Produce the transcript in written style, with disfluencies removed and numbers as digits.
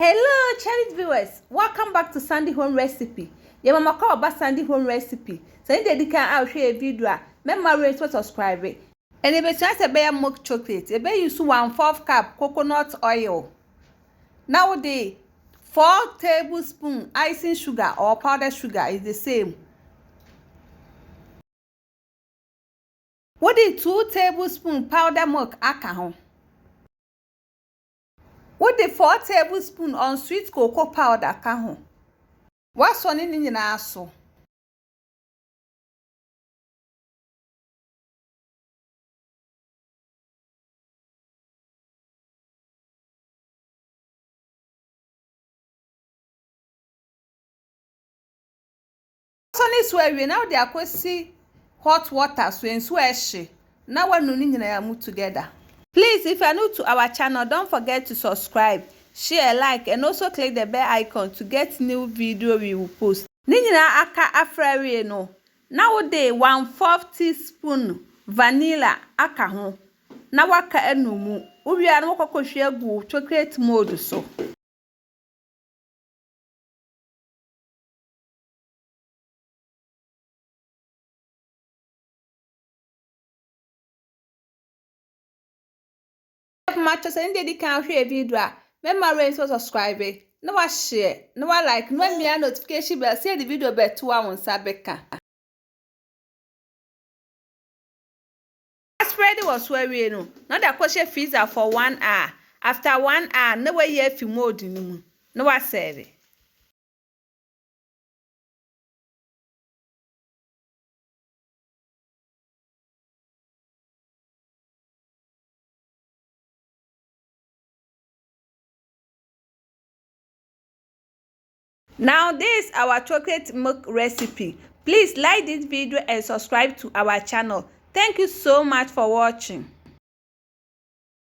Hello, cherished viewers. Welcome back to Sandy Home Recipe. Your mama call about Sandy Home Recipe. So you dedicate out share a video. Remember to subscribe. And if it's a bear milk chocolate, a bear use 1/4 cup coconut oil. Nowadays, 4 tablespoons icing sugar or powdered sugar is the same. What is 2 tablespoons powdered milk alcohol? What the 4 tablespoons on sweet cocoa powder ka what's on in nyina so so we now they are see hot water so in so now we no nyina move together. Please, if you are new to our channel, don't forget to subscribe, share, like, and also click the bell icon to get new video we will post. Ninyina aka afrawe no. Nowadays 1/4 teaspoon vanilla aka ho. Na waka enumu. Uwia no kokohwe agu chocolate mold so. Match us and they can share video. Remember to subscribe. No wa share, no wa like, no me notification bell say the video be 2 hours sabeka. Spread was where we no. Now the koshe freezer for 1 hour. After 1 hour, no way here fi mode no. No wa serve. Now this is our chocolate milk recipe. Please like this video and subscribe to our channel. Thank you so much for watching.